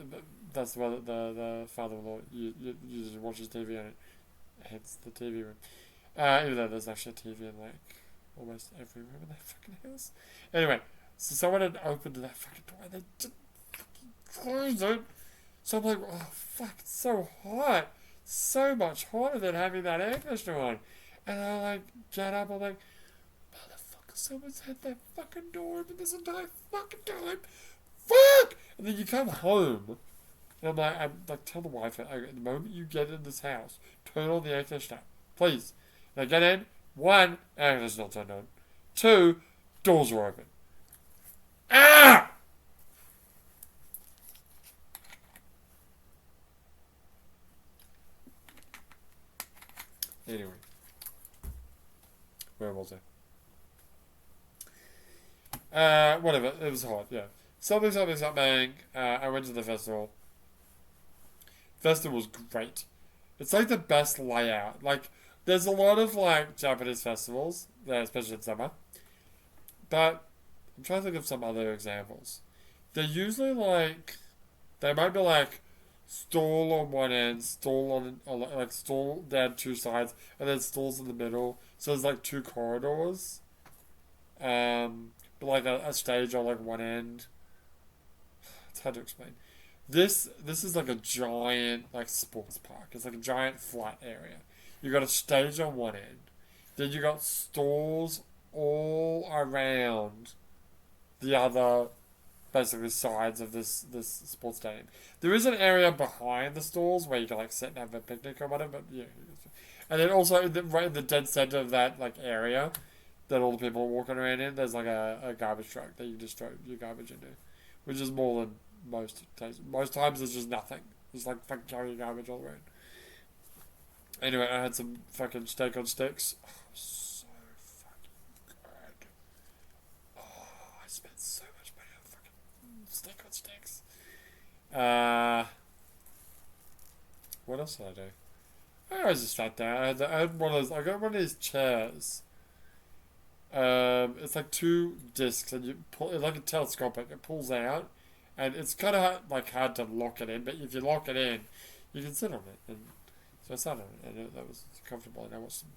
that the father-in-law usually watches TV in. Hence the TV room. Even though there's actually a TV in like almost every room in that fucking house. Anyway, so someone had opened that fucking door and they didn't fucking close it. So I'm like, oh fuck, it's so hot. So much hotter than having that air conditioner on. And I like get up, I'm like, motherfucker, someone's had that fucking door open this entire fucking time. Fuck! And then you come home. And I'm like, tell the wife, the moment you get in this house, turn on the air conditioner. Please. And I get in, 1, air conditioner turned on. 2, doors are open. Ah! Anyway. Where was I? Whatever. It was hot, yeah. Something. I went to the festival. Festival was great. It's like the best layout. Like, There's a lot of like Japanese festivals, especially in summer. But I'm trying to think of some other examples. They're usually like they might be like stall on one end, stall on like stall down two sides, and then stalls in the middle. So there's like two corridors. But like a stage on like one end. It's hard to explain. This is like a giant like sports park. It's like a giant flat area. You got a stage on one end. Then you got stalls all around the other basically sides of this sports stadium. There is an area behind the stalls where you can like sit and have a picnic or whatever, but yeah. And then also right in the dead center of that like area that all the people are walking around in, there's like a garbage truck that you just throw your garbage into. Which is more than most times. Most times there's just nothing. Just like fucking carrying garbage all around. Anyway, I had some fucking steak on sticks. Oh, so fucking good. Oh, I spent so much money on fucking steak on sticks. What else did I do? I just sat down. I had one of those. I got one of these chairs. It's like two discs, and you pull. It's like a telescopic. It pulls out, and it's kind of like hard to lock it in. But if you lock it in, you can sit on it. And so I sat on it, and that was comfortable. And I watched some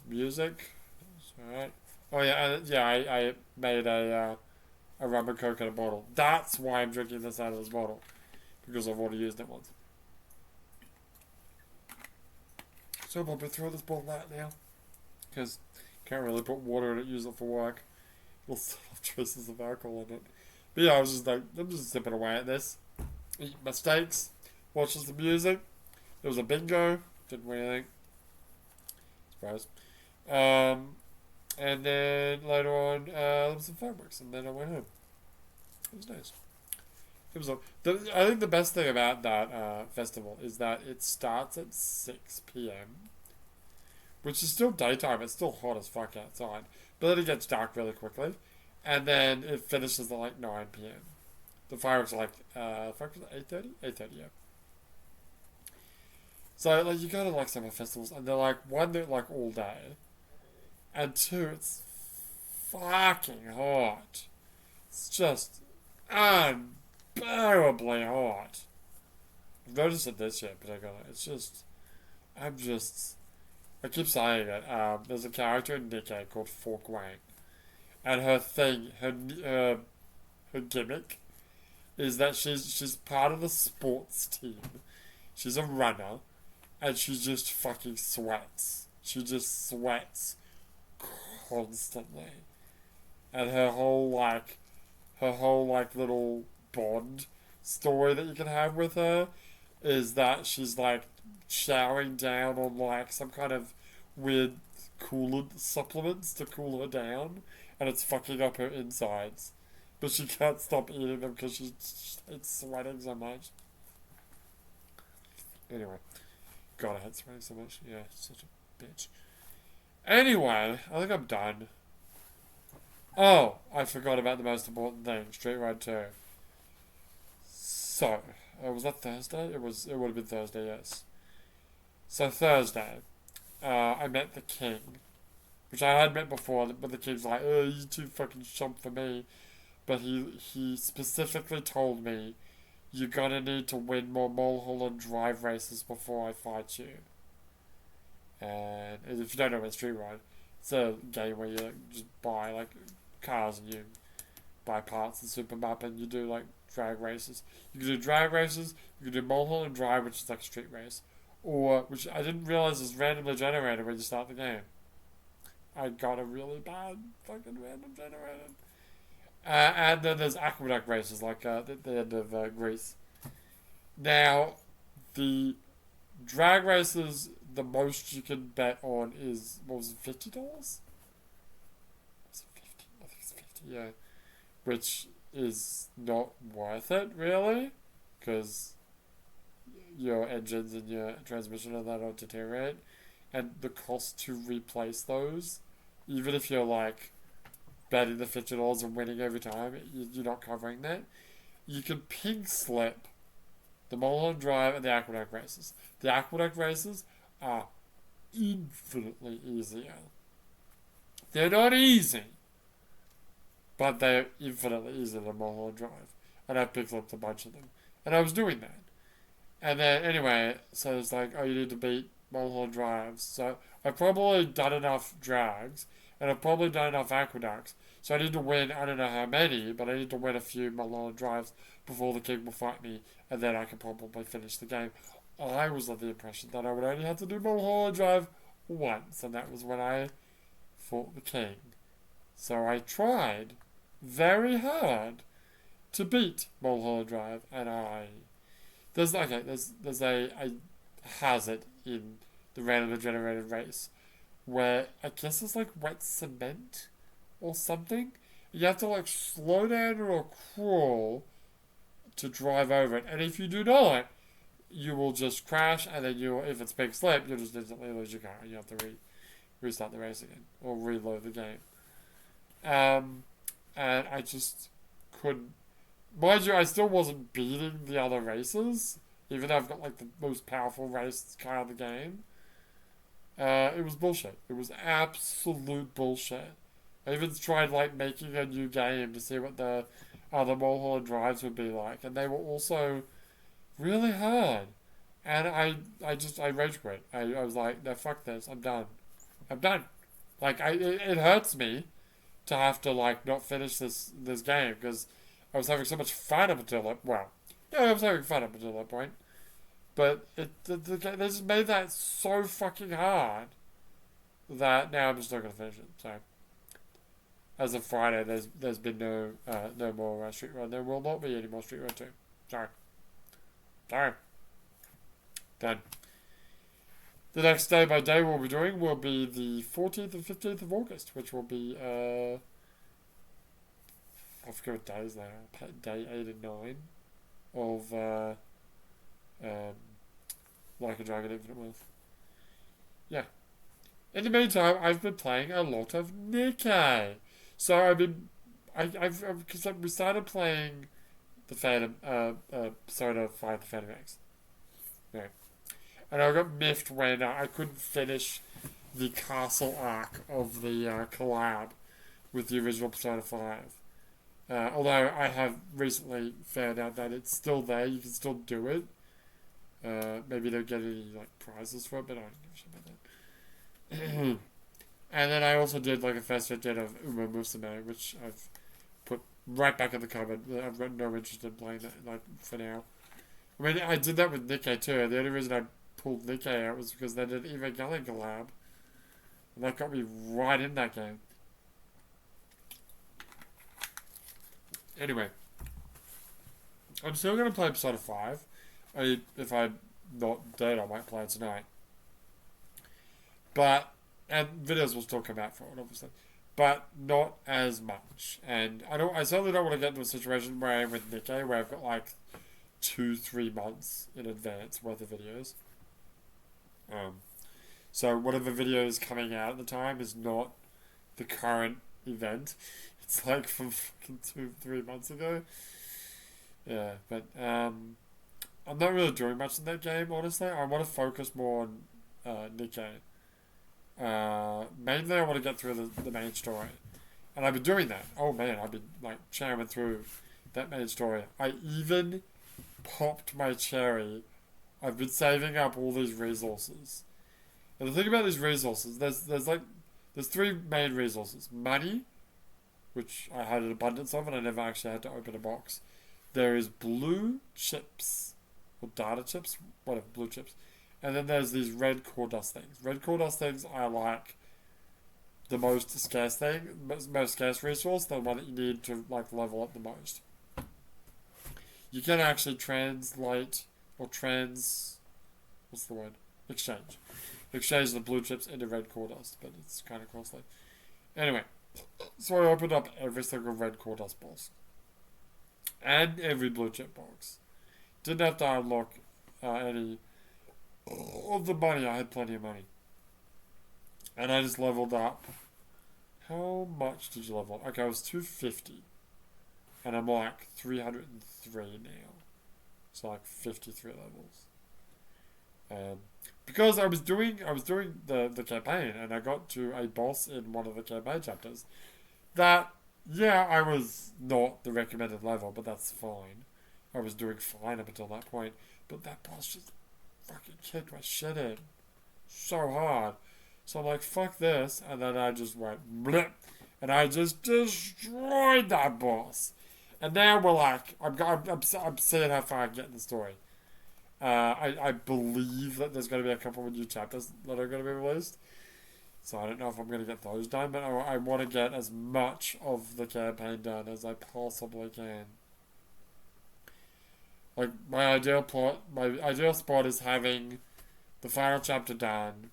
music. Alright. Oh yeah, I made a rum and coke in a bottle. That's why I'm drinking this out of this bottle, because I've already used it once. So I'm gonna throw this bottle out now, because can't really put water in it, use it for work. We'll still have traces of alcohol in it. But yeah, I was just like, I'm just sipping away at this. Eating my steaks, watching some music. There was a bingo, didn't win anything. Surprise. And then later on, there was some fireworks, and then I went home. It was nice. It was. I think the best thing about that festival is that it starts at 6 p.m., which is still daytime. It's still hot as fuck outside, but then it gets dark really quickly, and then it finishes at like 9 p.m. The fireworks are like fireworks at 8:30. 8:30, yeah. So like you go to like summer festivals, and they're like one, they're like all day, and two, it's fucking hot. It's just unbearably hot. I've noticed it this year particularly. It's just, I keep saying it. There's a character in Nikkei called Fork Wang, and her thing, her gimmick, is that she's part of the sports team. She's a runner, and she just fucking sweats. She just sweats constantly, and her whole little bond story that you can have with her is that she's like showering down on like some kind of weird coolant supplements to cool her down, and it's fucking up her insides. But she can't stop eating them because it's sweating so much. Anyway, God, I hate sweating so much. Yeah, such a bitch. Anyway, I think I'm done. Oh, I forgot about the most important thing. Street Ride 2. So, was that Thursday? It would have been Thursday, yes. So Thursday, I met the King, which I had met before, but the King's like, oh, you too fucking chump for me. But he specifically told me, you're gonna need to win more Mulholland Drive races before I fight you. And if you don't know about Street Ride, it's a game where you just buy like cars and you buy parts and super map and you do like drag races. You can do drag races, you can do Mulholland Drive, which is like a street race, or which I didn't realize is randomly generated when you start the game. I got a really bad fucking random generated. And then there's aqueduct races like at the end of Greece. Now, the drag races, the most you can bet on is, what was it, $50? Was it 50? I think it's 50, yeah. Which is not worth it, really, because your engines and your transmission and that will deteriorate, and the cost to replace those, even if you're like betting the $50 and winning every time, you're not covering that. You can pink slip the Mulholland Drive and the aqueduct races. The aqueduct races are infinitely easier. They're not easy, but they're infinitely easier than Mulholland Drive. And I picked up a bunch of them. And I was doing that. And then, anyway, so it's like, oh, you need to beat Mulholland Drives. So I've probably done enough drags, and I've probably done enough aqueducts. So I need to win, I don't know how many, but I need to win a few Mulholland Drives before the king will fight me, and then I can probably finish the game. I was of the impression that I would only have to do Mulholland Drive once, and that was when I fought the king. So I tried very hard to beat Mulholland Drive, and there's a hazard in the randomly generated race where I guess it's like wet cement or something. You have to like slow down or crawl to drive over it, and if you do not, you will just crash, and then if it's big slip, you'll just instantly lose your car, and you have to restart the race again or reload the game. And I just couldn't. Mind you, I still wasn't beating the other races, even though I've got like the most powerful race car in the game. It was bullshit. It was absolute bullshit. I even tried like making a new game to see what the other Mulholland Drives would be like, and they were also really hard. And I rage quit. I was like, no, fuck this. I'm done. I'm done. Like it hurts me to have to like not finish this game because I was having so much fun up until that. Well, yeah, I was having fun up until that point. But they just made that so fucking hard that now I'm just not gonna finish it. So as of Friday, there's been no more Street Run. There will not be any more Street Run 2. Sorry. Done. The next day by day we'll be doing will be the 14th and 15th of August, which will be I forget what days they are. Day 8 and 9 of Like a Dragon Infinite Wealth. Yeah. In the meantime, I've been playing a lot of Nikkei. So because we started playing the Phantom, Persona 5, the Phantom X. Yeah. And I got miffed when I couldn't finish the castle arc of the collab with the original Persona 5. Although I have recently found out that it's still there, you can still do it. Maybe don't get any like prizes for it, but I don't give a shit about that. And then I also did like a first edit of Uma Musume, which I've put right back in the cupboard. I've got no interest in playing that like for now. I mean, I did that with Nikkei too. The only reason I pulled Nikkei out was because they did Evangelion collab, and that got me right in that game. Anyway, I'm still going to play Persona 5. If I'm not dead, I might play it tonight. And videos will still come out for it, obviously. But not as much. And I certainly don't want to get into a situation where I'm with Nikkei, where I've got like 2-3 months in advance worth of videos. So whatever video is coming out at the time is not the current event. It's like from fucking 2-3 months ago. Yeah, but I'm not really doing much in that game, honestly. I want to focus more on Nikkei. Mainly I want to get through the main story. And I've been doing that. Oh man, I've been like chowing through that main story. I even popped my cherry. I've been saving up all these resources. And the thing about these resources, there's 3 main resources. Money, which I had an abundance of and I never actually had to open a box. There is blue chips, or data chips, whatever, blue chips. And then there's these red core dust things. Red core dust things are like the most scarce thing, most scarce resource, the one that you need to like level up the most. You can actually translate or what's the word? Exchange the blue chips into red core dust, but it's kind of costly. Anyway, so I opened up every single red core dust box and every blue chip box. Didn't have to unlock any of the money. I had plenty of money, and I just leveled up. How much did you level up? Okay, I was 250, and I'm like 303 now, so like 53 levels. Because I was doing the campaign, and I got to a boss in one of the campaign chapters that, yeah, I was not the recommended level, but that's fine. I was doing fine up until that point, but that boss just fucking kicked my shit in so hard. So I'm like, fuck this, and then I just went blip, and I just destroyed that boss. And now we're like, I'm seeing how far I can get in the story. I believe that there's going to be a couple of new chapters that are going to be released. So I don't know if I'm going to get those done, but I want to get as much of the campaign done as I possibly can. Like, my ideal spot is having the final chapter done,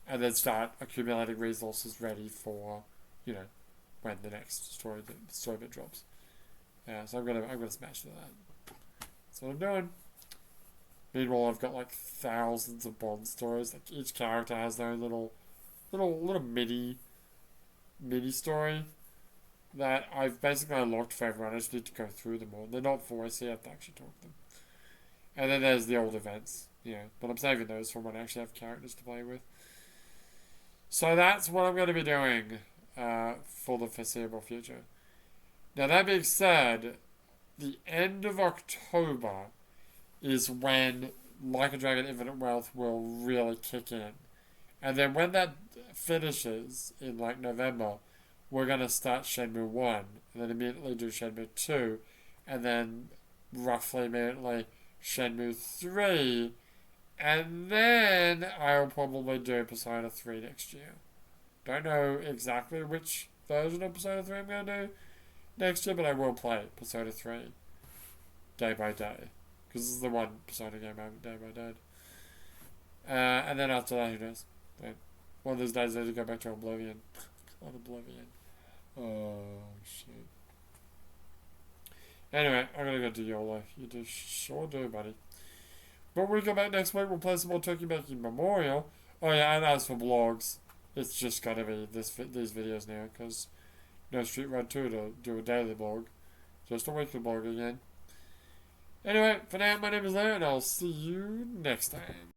and then start accumulating resources ready for, when the next story bit drops. Yeah, so I'm gonna smash that. That's what I'm doing. Meanwhile, I've got like thousands of Bond stories. Like each character has their own little mini story that I've basically unlocked for everyone. I just need to go through them all. They're not voiced, so you have to actually talk to them. And then there's the old events, but I'm saving those for when I actually have characters to play with. So that's what I'm going to be doing for the foreseeable future. Now, that being said, the end of October is when Like a Dragon Infinite Wealth will really kick in. And then when that finishes in like November, we're going to start Shenmue 1, and then immediately do Shenmue 2, and then roughly immediately Shenmue 3, and then I'll probably do Persona 3 next year. Don't know exactly which version of Persona 3 I'm going to do next year, but I will play Persona 3 day by day. Because this is the one Persona game I haven't day by day. And then after that, who knows? But one of those days I need to go back to Oblivion. God, Oblivion. Oh, shit. Anyway, I'm gonna go do YOLO. You do sure do, buddy. But when we come back next week, we'll play some more Tokimeki Memorial. Oh yeah, and as for blogs, it's just gotta be these videos now, because no Street Run 2 to do a daily blog. Just a weekly blog again. Anyway, for now, my name is Larry, and I'll see you next time.